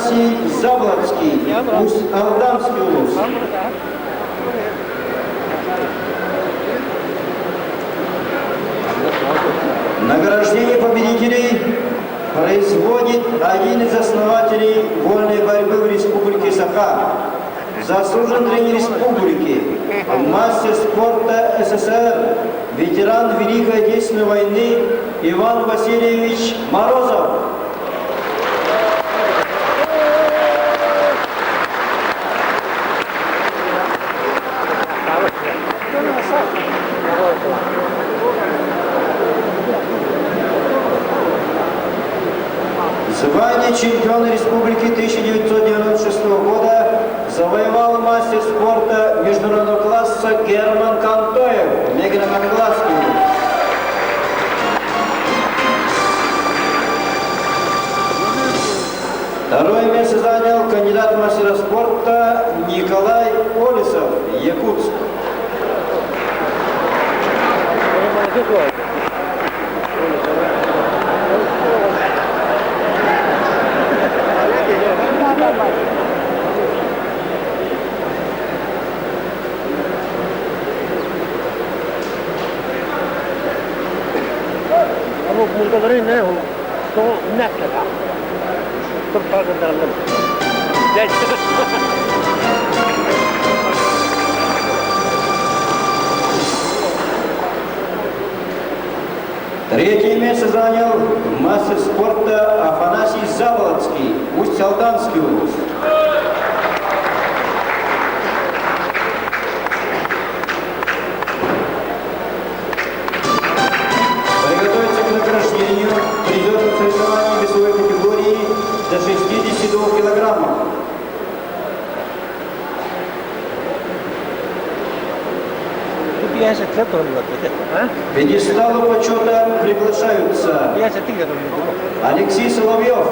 Афанасий Заблоцкий, Усть-Алданский улус. Награждение победителей производит один из основателей вольной борьбы в Республике Саха, заслуженный тренер республики, мастер спорта СССР, ветеран Великой Отечественной войны Иван Васильевич Морозов. Звание чемпиона республики 1996 года завоевал мастер спорта международного класса Герман Кантоев, Мегреногородский. Второе место занял кандидат в мастера спорта Николай Олесов, Якутск. منتظرين انهم نكتة تبقى قدام Третье место занял мастер спорта Афанасий Заблоцкий, Усть-Алданский улус. Приготовиться к награждению призеров соревнований весовой категории до 62 килограммов. К пьедесталу почета приглашаются Алексей Соловьев,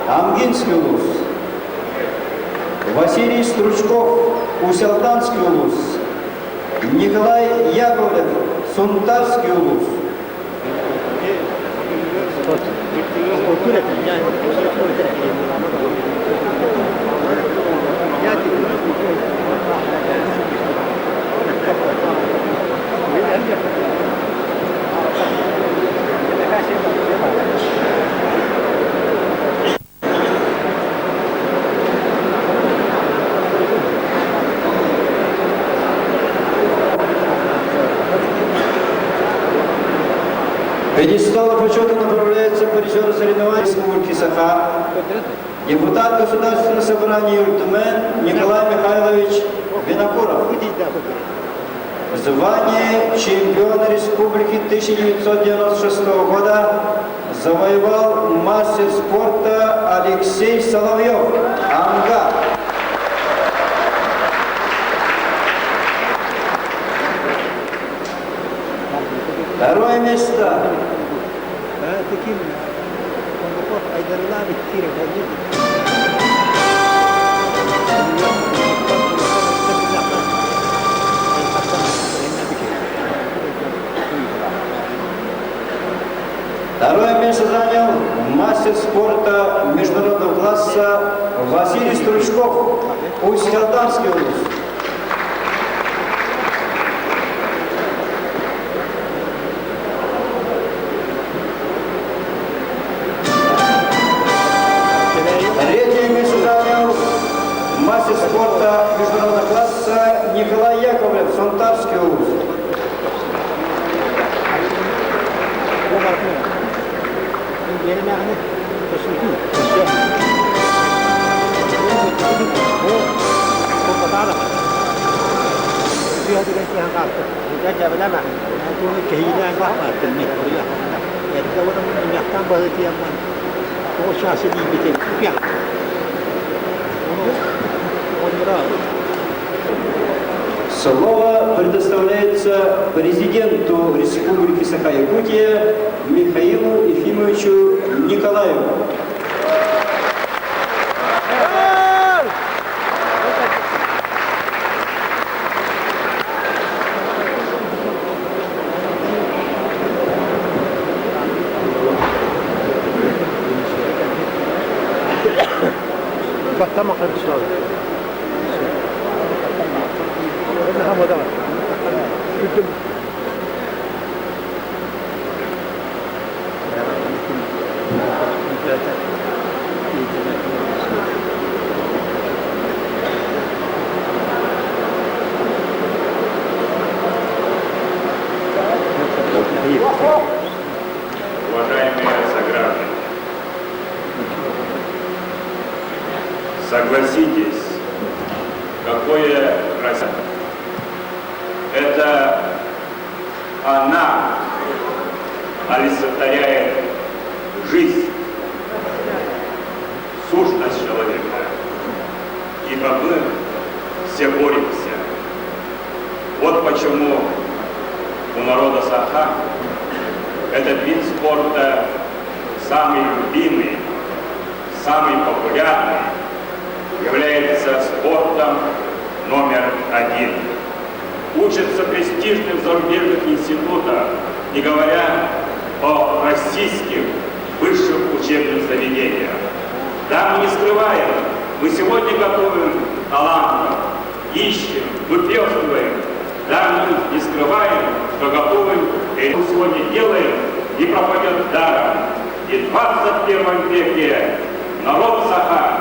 Амгинский улус, Василий Стручков, Усть-Алданский улус, Николай Яковлев, Сунтарский улус. К пьедесталу почета направляется призер соревнований Республики Саха, депутат Государственного собрания Юртумен Николай Михайлович Винокуров. Звание чемпиона республики 1996 года завоевал мастер спорта Алексей Соловьев, Амга. Второе место. Второе место занял мастер спорта международного класса Василий Стручков, Усть-Алданский улус. Третье место занял мастер спорта международного класса Николай Яковлев, Сунтарский улус. Слово предоставляется президенту Республики Саха-Якутия Михаилу Ефимовичу Николаеву. Батама Харисова. Это Хамадова. Уважаемые сограждане, согласитесь, какое красота. Это она олицетворяет жизнь, сущность человека. Ибо мы все боремся. Вот почему у народа Саха этот вид спорта самый любимый, самый популярный, является спортом номер один. Учатся в престижных зарубежных институтах, не говоря о российских высших учебных заведениях. Да, мы не скрываем, мы сегодня готовим талантов, ищем, выплескиваем. Да, мы не скрываем, что готовим, и мы сегодня делаем, не пропадет даром. И в 21 веке народ Саха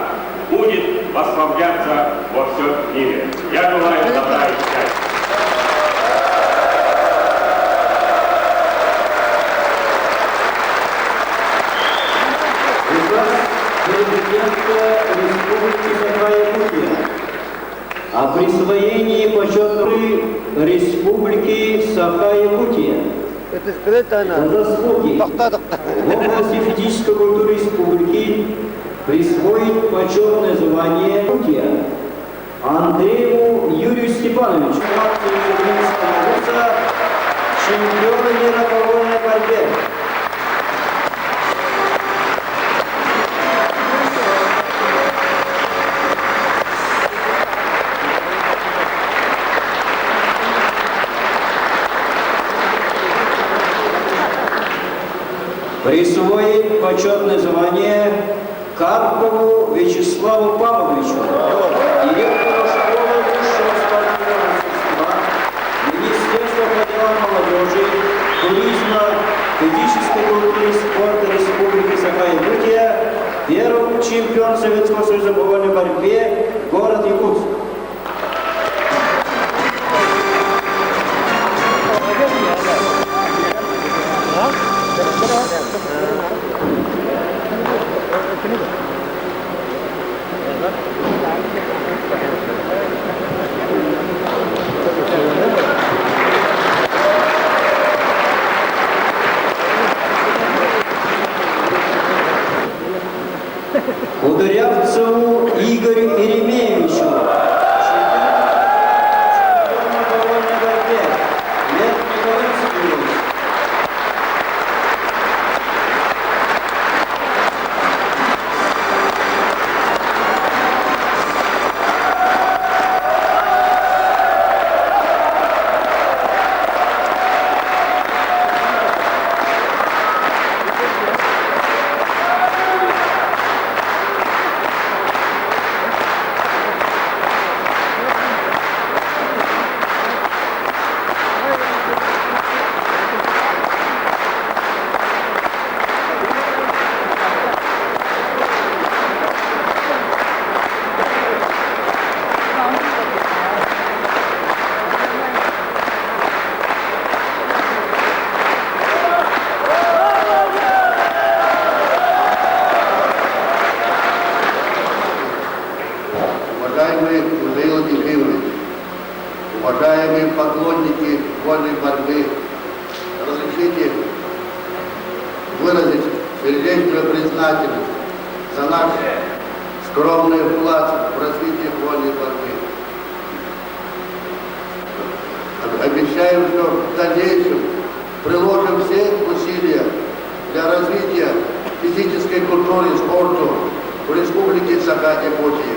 будет восславляться во всем мире. Я желаю добра и счастья. Президента Республики Саха-Якутия о присвоении почетной Республики Саха-Якутия Это скрыто за она. заслуги в области физической культуры республики присвоить почетное звание Якутия Андрею Юрию Степановичу, чемпиона мира по вольной борьбе. Присвоить почетное звание Карпову Вячеславу Павловичу, директору школы высшего спортивного мастерства, Министерства по делам молодежи, туризма, физической культуры и спорта Республики Саха-Якутия, первый чемпион Советского Союза по вольной борьбе, город Якутск. Кудрявцеву Игорю Еремеевичу, чемпион по вольной борьбе, лет Николаевскую. Уважаемый Михаил Владимирович, уважаемые поклонники вольной борьбы, разрешите выразить сердечную признательность за наш скромный вклад в развитие вольной борьбы. Обещаем, что в дальнейшем приложим все усилия для развития физической культуры и спорта в Республике Саха-Якутия.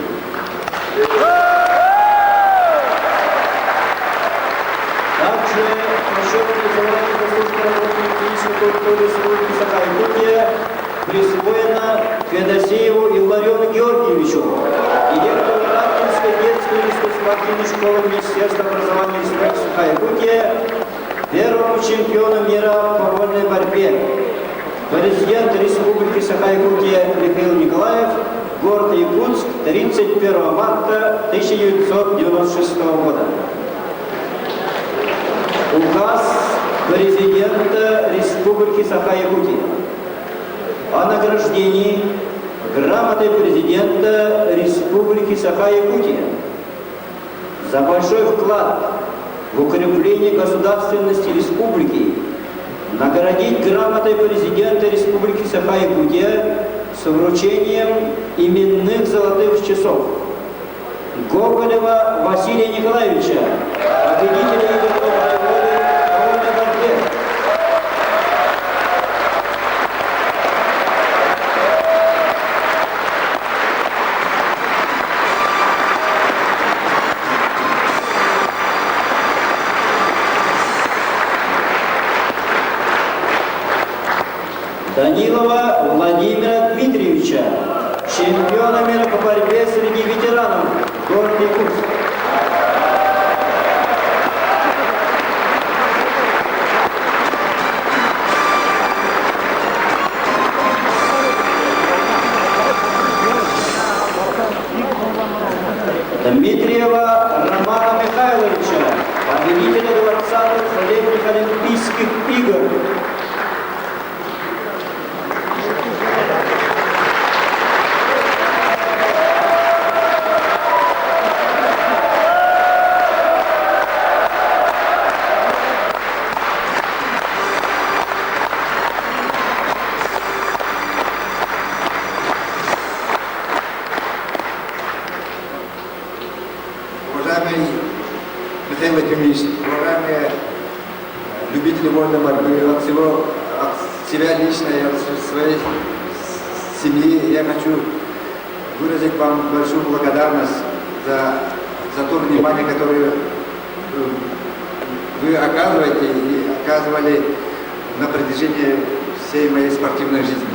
Также почетное звание заслуженного работника физической культуры Республики Саха-Якутия присвоено Федосееву Иллариону Георгиевичу, спортивной школы Министерства образования Республики Саха-Якутия первому чемпиону мира по вольной борьбе. Президент Республики Саха-Якутия Михаил Николаев, город Якутск, 31 марта 1996 года. Указ президента Республики Саха-Якутия о награждении грамотой президента Республики Саха-Якутия за большой вклад в укрепление государственности республики наградить грамотой президента Республики Саха-Якутия с вручением именных золотых часов Гоголева Василия Николаевича, победителя игр доброй воли по вольной борьбе. Данилова Владимира Дмитриевича, чемпиона мира по борьбе среди ветеранов, город Якутск. Дмитриева Романа Михайловича, победителя 20-х летних Олимпийских игр. Уважаемый Михаил Владимирович, уважаемые любители вольной борьбы, от себя лично и от своей семьи я хочу выразить вам большую благодарность за то внимание, которое вы оказываете и оказывали на протяжении всей моей спортивной жизни.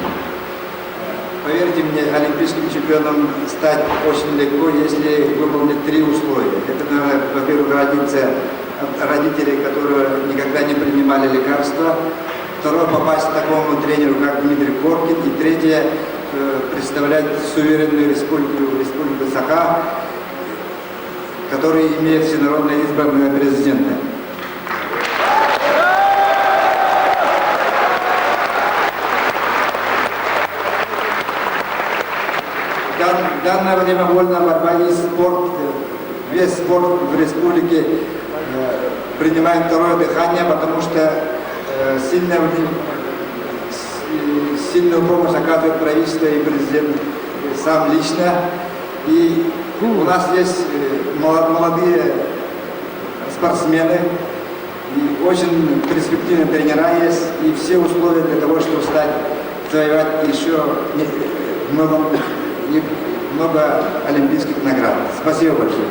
Поверьте мне, олимпийским чемпионом стать очень легко, если выполнить 3 условия. Это, наверное, во-первых, родиться от родителей, которые никогда не принимали лекарства. Второе, попасть к такому тренеру, как Дмитрий Коркин. И третье, представлять суверенную республику Саха, которая имеет всенародно избранного президента. В данное время вольная борьба и спорт, весь спорт в республике принимает второе дыхание, потому что сильную помощь оказывает правительство и президент сам лично. И у нас есть молодые спортсмены, и очень перспективные тренера есть, и все условия для того, чтобы завоевать еще много олимпийских наград. Спасибо большое.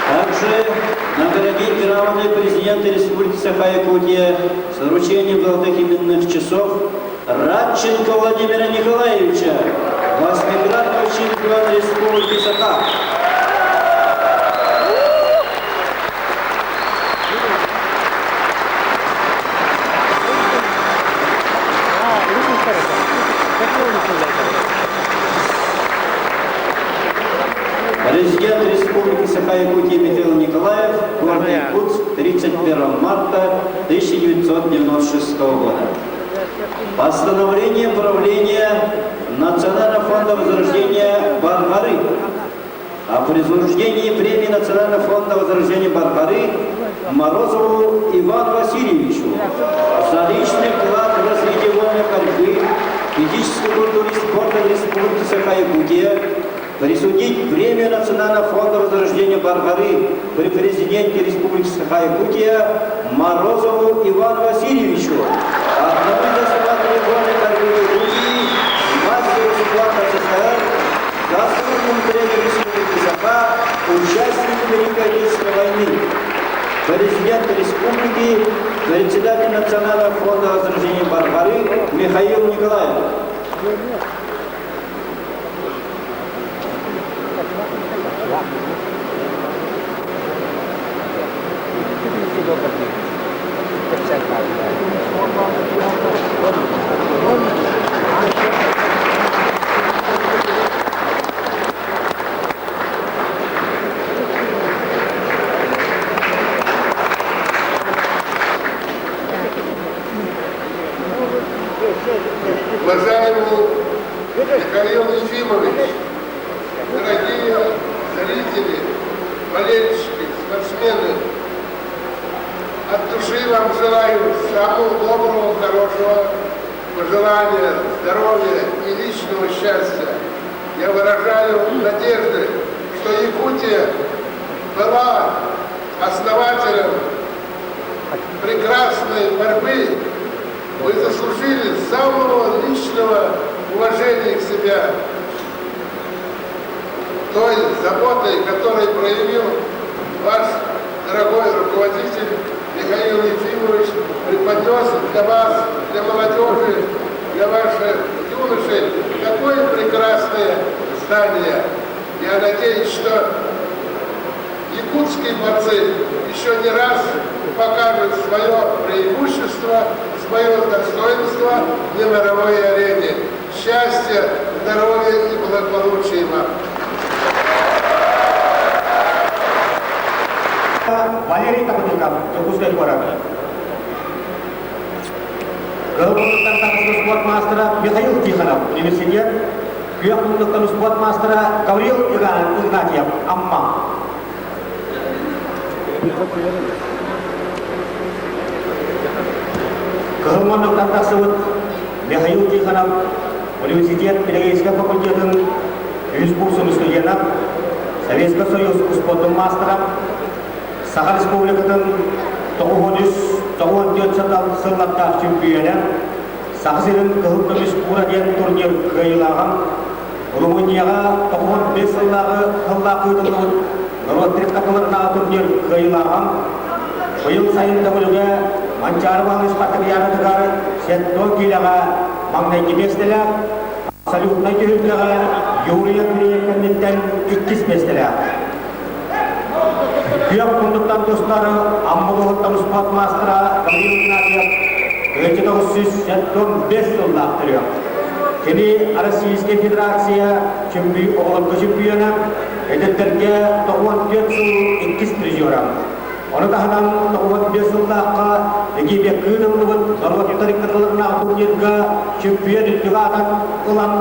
Также наградить грамотой президента Республики Саха-Якутия с вручением золотых именных часов Радченко Владимира Николаевича, 8-кратного чемпиона Республики Саха. Президент Республики Саха-Якутия Михаил Николаев, город Якутск, 31 марта 1996 года. Постановление правления Национального фонда возрождения Баргары о присуждении премии Национального фонда возрождения Баргары Морозову Ивану Васильевичу за личный вклад в развитие вольной борьбы, физической культуры и спорта в Республике Саха-Якутия, присудить премию Национального фонда возрождения Баргары при президенте Республики Саха-Якутия Морозову Ивану Васильевичу, одному из основателей вольной борьбы в Якутии, мастеру спорта СССР, заслуженному тренеру Республики Саха, участнику Великой Отечественной войны, президент Республики, председатель Национального фонда возрождения Баргары Михаил Николаев. уважаемый Михаил Ефимович, дорогие зрители, болельщики, спортсмены, от души вам желаю самого доброго, хорошего пожелания, здоровья и личного счастья. Я выражаю надежды, что Якутия была основателем прекрасной борьбы. Вы заслужили самого личного уважения к себе, той заботой, которую проявил ваш дорогой руководитель Михаил Ефимович, преподнес для вас, для молодежи, для ваших юношей такое прекрасное здание. Я надеюсь, что якутские борцы еще не раз покажут свое преимущество, свое достоинство на мировой арене. Счастья, здоровья и благополучия вам! Валерий Тапатиков, Якутская гора. Гылмундуктан танышкы спортмастера Михаил Тихонов, университет. Күйөкмундуктан спортмастера Гаврил Игнатьев, Амма. Гылмундуктан тасыбыт Михаил Тихонов, университет педагогический факультетин 100 курсын студентов, Советский Союз спорттун мастера, Саха Республикатын 994 сыллаттар чемпионы, Сахасырын кылыптымыш Бураден турнир кыйлаган, Румынияга 95 сыллағы кылла кыйдылын, Нұрваттырып қатыларына турнир кыйлаган, быйыл сайын дәулігі Манчарвалы спартак яратығары сеттон кейлаға маңнайки бестелі, абсолютна кейлаға Юрия Криеккендеттен 200 Күйек күндіктен достары Амбулығыттан спортмастера Гаврил Игнатьев 1975 жылда ақтырıyor. Кені Российская Федерация оғылғы чемпионы әдеттерге 94 жыл 2 призеры. Оны тағынан 95 жылдаққа егебе күйінімдігін Нұрваттарик қатырыларына турнирға чемпион үлгіғатан ұлан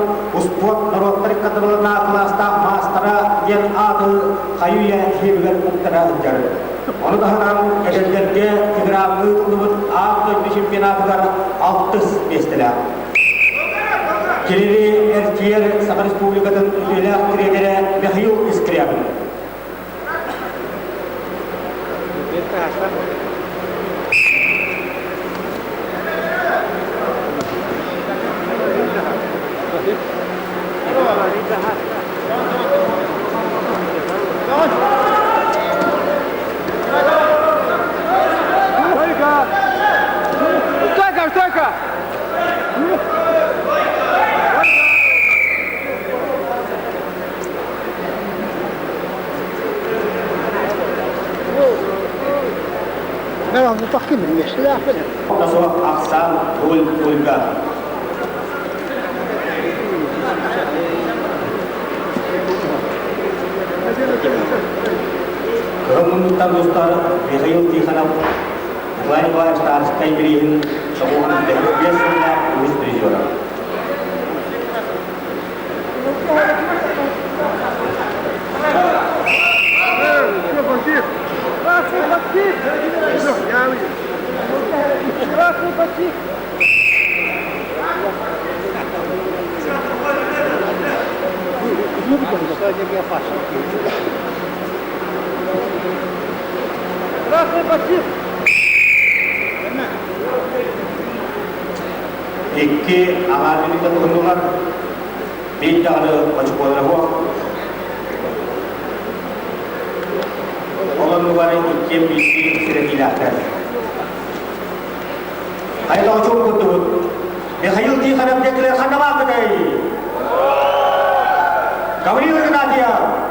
спорт Нұрваттарик қатырыларына класста мастера ден аты қайуя хебігер ұқтыра үндері. Оны тағынан әдеттерге тігірамы ұлдығын ақтөйді чемпионатығар 6 бестілі. Келері әртиер Саха Республикатын үлелі тренері Михаил Искрябин. Ben bakayım mesela. Tasawuf Aksan Ulga. Kemudian dostlar Mihhail Tikhonov Global Stars Kayberihin Şabuhan Tehlikesiyle uyuşturuyor. İki ağabeylik takımlar bir tane maçı koyuyor. Olan numara iki misi siretilahtır. Hayırlı çok mutlu. Mihhail Tikhonov deklar khanama kadai. Gavril Ignatia.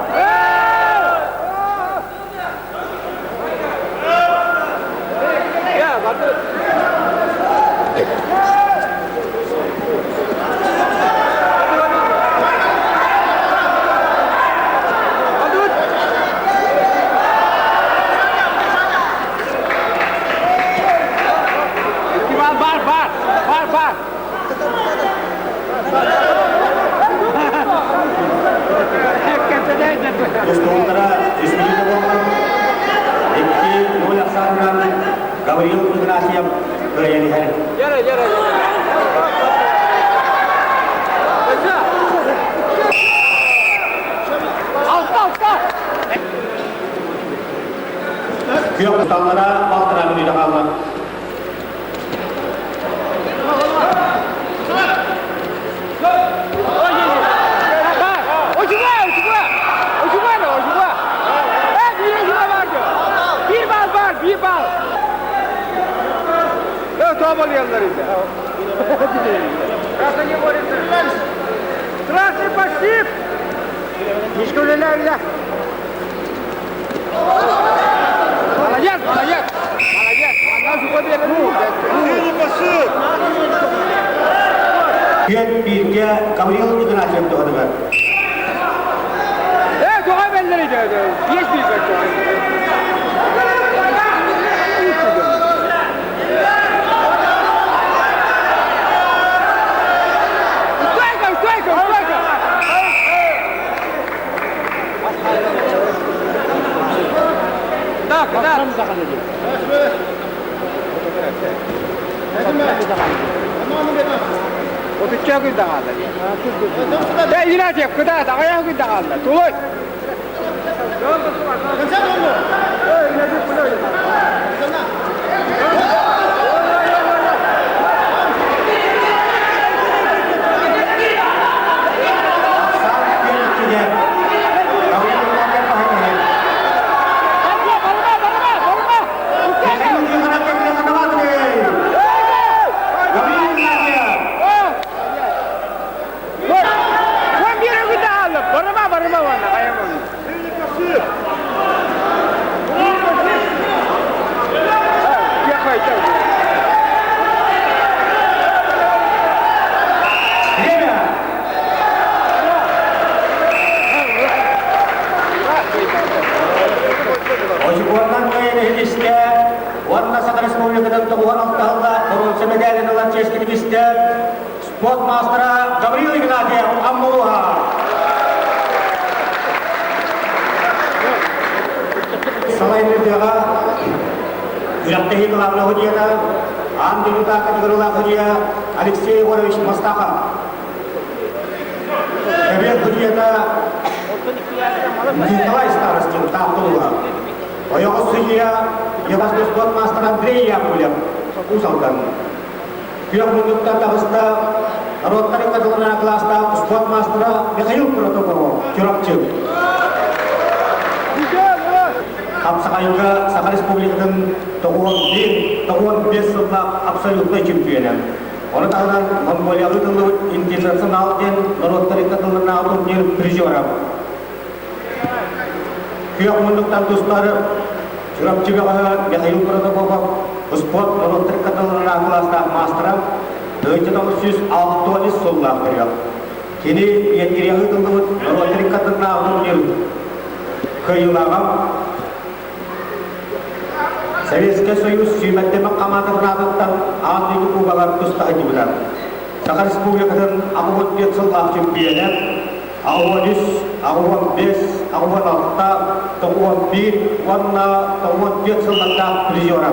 Kuyok tutanlara baltıran ünlüde kaldı. Страшный пассив! Мишка, ля-ля-ля! Молодец, молодец! Молодец! Нашу победу! Kuyok birge Gavril Ignatiev doğrudur. Dua belleri de. Geç bir Отучаку дагала. Да, Игнатьев, куда? Дагаяку дагала. Тулой. Спортмастера Гаврил Игнатьев, Аммалуха. Selain itu, sudah terhitung lahirnya, andi kita kategori lahirnya Alexey Warovich Mostaka. Kemudian lahirnya Nikolai Starostin Tahtullah. Oyok sujiya, Yevas Spортмастер Андрей Яковлев, Узалдан. Kuyok menunjukkan tahusda Narod tarik kadalana kelasda Spортмастера Mikhail Protopov, Curapcuk. Kapsakayuga Saka Respublika'nın Toğuan 5 yılda absolutna çempiyonu. Onu tahanan Mongoliyalı tıllı internasyonal den Narod tarik kadalana turnier prizora. Kuyok menunjukkan tahusda Curapcuk'a Mikhail Protopov Sport Narod tarik kadalana kelasda Mastera Döncüdamız aktualis sollar veriyor. Kini yetiriyor tunduk Narod kadına turnier kıyılağa Sovetский Союз süymette makamatı bıraktıktan ağırlığı kubalar tustağı gibiler. Saka Respublika'nın Ağuvan 5 yıllar çempiyonu, Ağuvan 3, Ağuvan 5, Ağuvan 6, Ağuvan 1, Ağuvan 5 yıllarda prizora.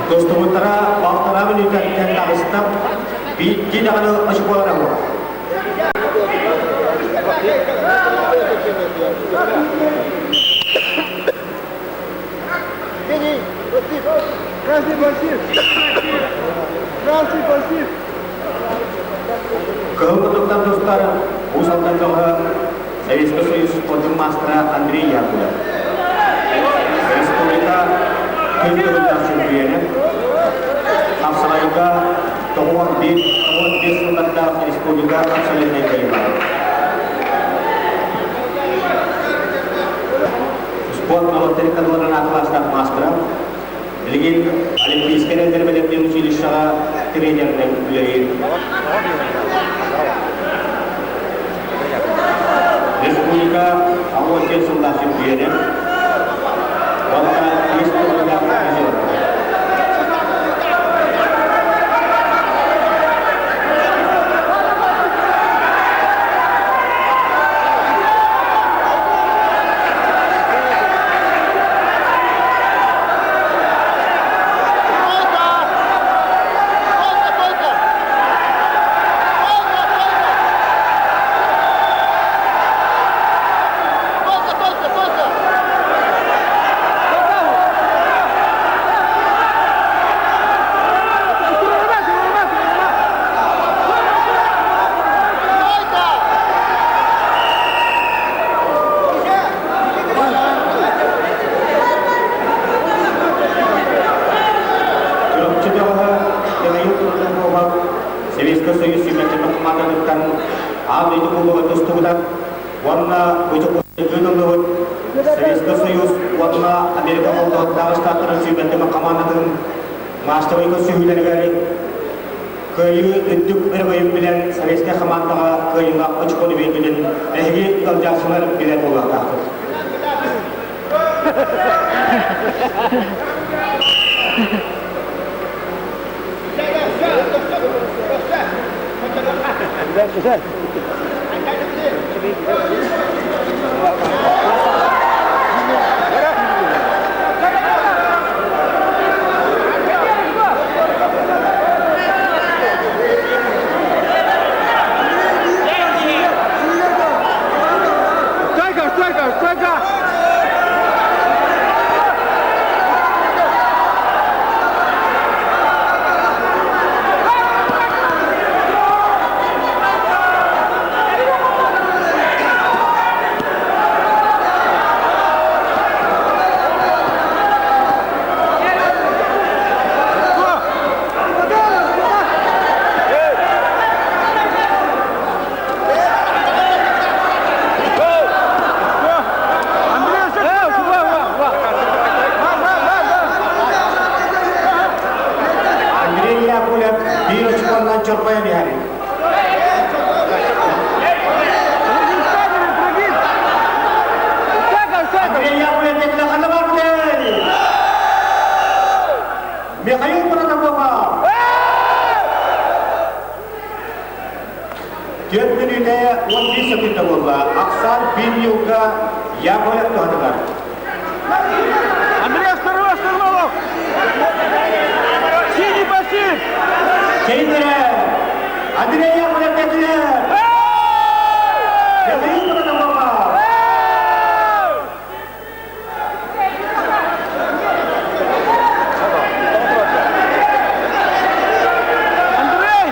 Dostumutara baltara meningkatkan staf tidak ada sekolah rawa. Красный пассив! Красный пассив! Кылгындыктан достар, бу салдан жолга Советский Союз спортын мастера Андрей Яковлев. Республика Кылгындыктан чемпионы. Австралияга 95 жылдарда республика абсолютный кайма. Спорт новостары кадрларын класстан мастера. Леген олимпийский резервлерден училищега тренерден үлери. Республика Австралия жылдар чемпионы. Валка республика президенті. Советский Союз химиятын командалыктан ады кубогы достугудан ванна бычок гыдылдыбыт Советский Союз ванна Америка колдоктагы штаттарын химиятын командалыгын маштабый көсүйлөргө кыйы үттүк бир быйым билен Советский командага кыйыга очкону бетинен эги ылжаксынар билет болактактыр. Чорбая бияри. Андрей Яковлев текне кана бар биле. Михаил Паранабова. 4 минутта 15 секунда болду. Аксан 1 жылга Яковлев тоқтады. Андрей, осторожно! Синий бассейн! Кейдere! Андрей Яковлев текне! Михаил Паранабова. Андрей!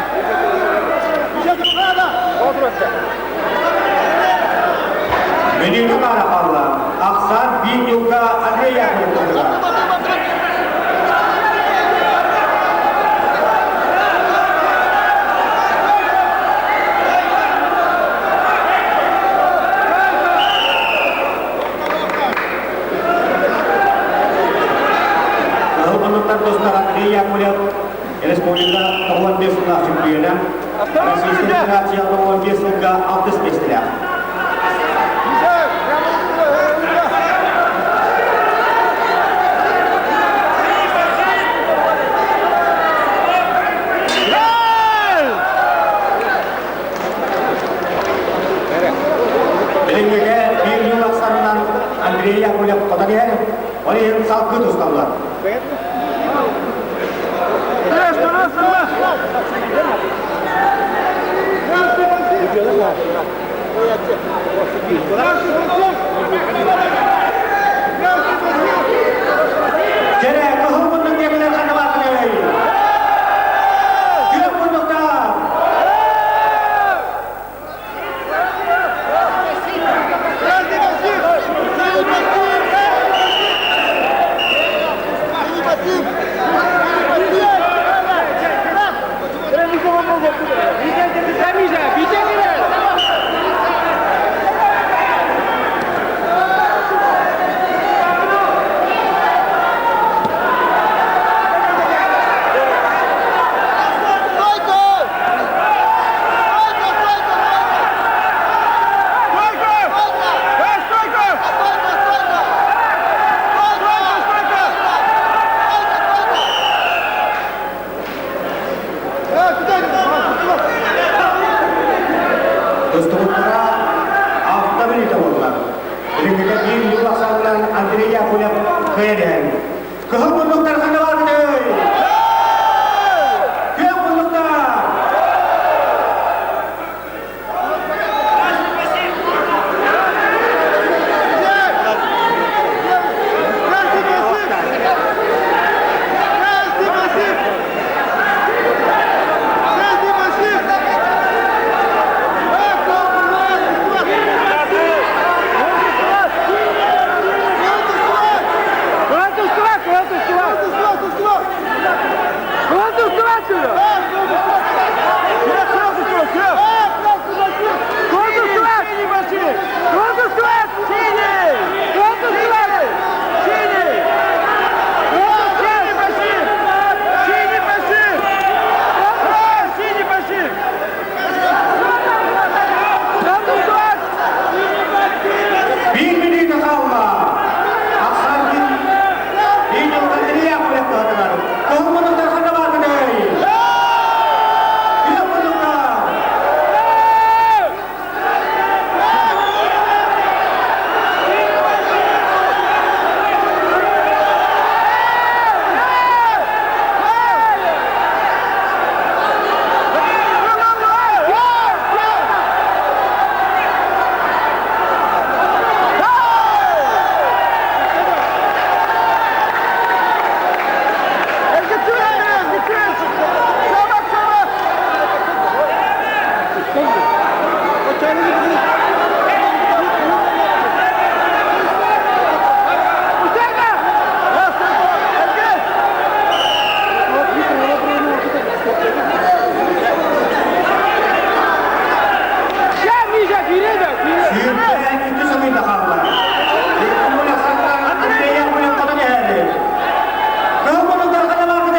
Menüne bana kaldı. Aksan 1 yılga Andrei Yakovlev to'g'ri. Dostlar, Andrei Yakovlev Respublika 15 yılga chempioni. Rossiya Federatsiya 15 yılga 65 yılga. Belengege 1 yıl aksarından Andrei Yakovlev koda diye. Onu hem salkı dostlar. Kere kahırmının devler kanı bakmayı. Gülüp bunduklar. Kıstırıklara автомобиль oldular. Birlikte bir yıl akşamından Andrei Yakulev kıyıdan. Kıhıl bunduklar sana var mı? Kıhıl bunduklar! Bir minute kalma. Akşamkin bir yılda Andrei Yakulev kıyıdan. Kıhıl bunduklar sana var mı? Kıhıl bunduklar! Sürüyen iki sınırda kaldılar. Bir akşamdan Andrei Yakulev kadar geldi. Kıhıl bunduklar sana var mı?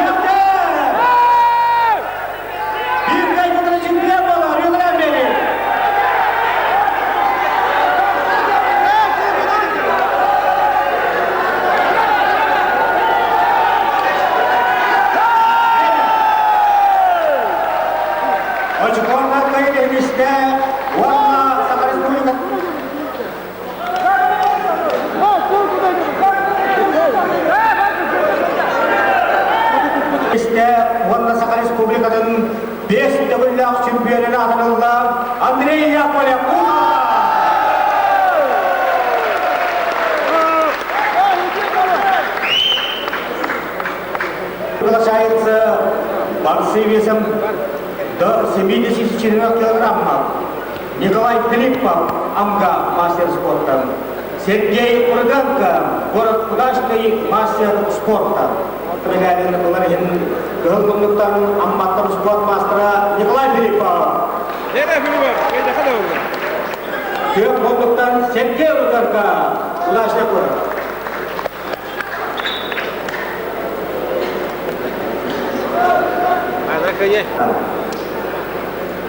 Yoksa! Bir kaybıdır için bir yapmalar, yıllar beri. Очкорна кайденişte Vanna Sakar Respublikası İşte Vanna Sakar Respublikası'nın 5 WF şampiyonu adında Andrei Yakulev. Приглашается борцы весом до 74 килограммов. Николай Филиппов, АМГА, мастер спорта. Сергей Урганко, город Удачный, мастер спорта. Трегадин Ларин, Гылгумлуктан, амматтар спорт мастера Николай Филиппов. Күйек Гылгумлуктан Сергей Урганко, Удачный город.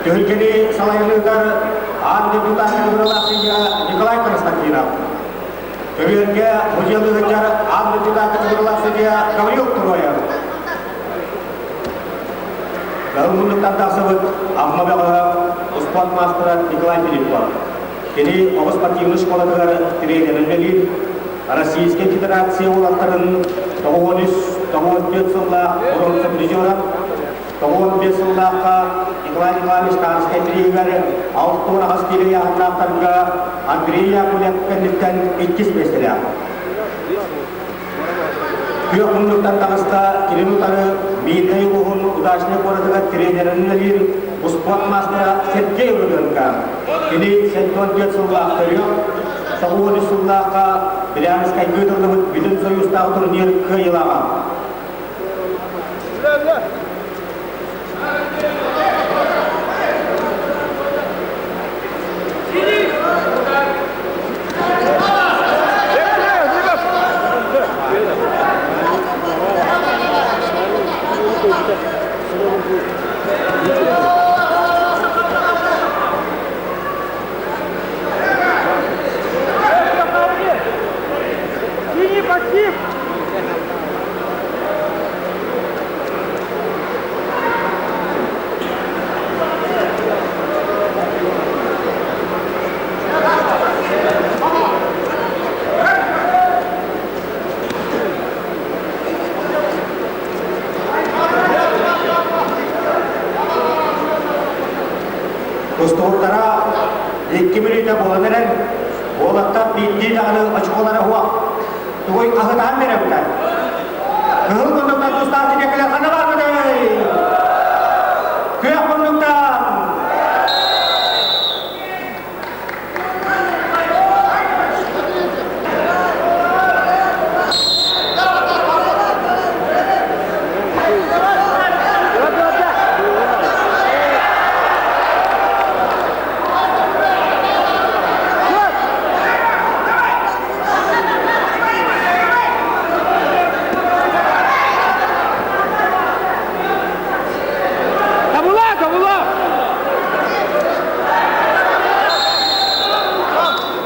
Türkiye'de salaylıklar an deputatı Kıbrılası'ya Nikolay Konstantinov. Türkiye'de hocalıklar an deputatı Kıbrılası'ya Gavril Troyan. Galmunduktan tasavvut amma bağlı sport master Nikolay Filippov. Kini o спортивный школалар тренерлери Российской Федерации улаттарын 95 жылда бұрынғы призері 95 жылдаққа Николай Николаевич Тарский тренері алтын әскери ағынақтарға Андрей Яковлев кәндіктен 2 меселі. Күйек мұндықтан тағысқа керемутары Мейтай ұғын ұдашыны қорытыға тренерінің спорт мастера Сергей Руденко. Кені 85 жылдақтыры Сауыны жылдаққа Брянскай көтіріліп Бүтін Союздағы турнир қиылаған. Dostlar'a 2 minüte bolanırın. Bolattan bildiği dağını açık olanı huva. Tuğuy ahıdan veremden. Kıhıl kunduktan dostlar diyecekler kanı var mı dey? Kıyak kunduktan. Tabula, tabula.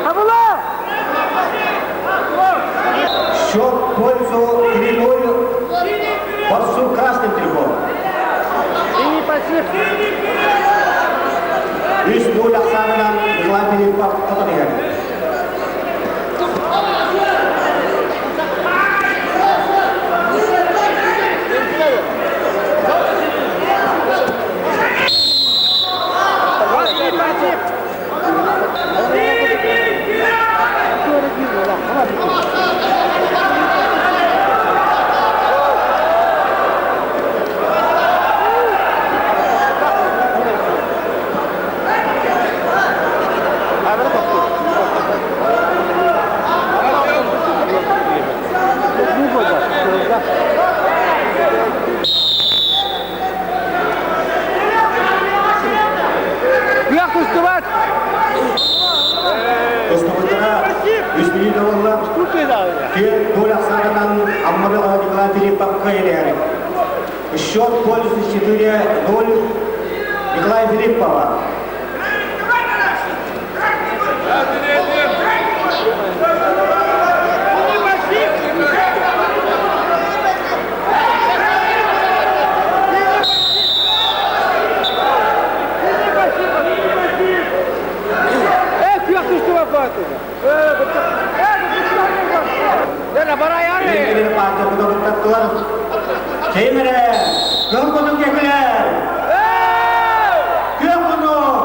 Tabula. Счет в пользу Григорию. Борцу красным трибун. Синий пассив. 3-0 aksanından Nikolay Filipov kazanıyor. Синий пассив. Кыяк тустубат. Dostlar'a 100 milyon dolarlar. Ki gol aksanından Аммабек Николай Филиппов кайляли. Счет в пользу 4-0 Николая Филиппова. Кыяк тустубат баатыр. Дена бара яры. Elleri parça kudurttaklar. Keymere, gör kuduk kekiler. Gör kuduk.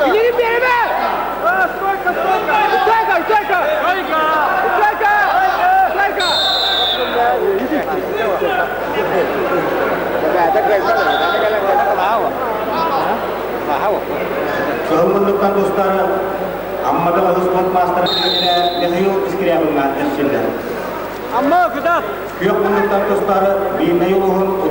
İleri berime. Стойка, стойка. Стойка, стойка. Стойка. Стойка. Sehumunduktan dostları Аммабек Hızmat Master'ın nehiyo iskiriyabından erşildi. Amma kıdat. Kıyok bunduktan dostları bir neyuluğun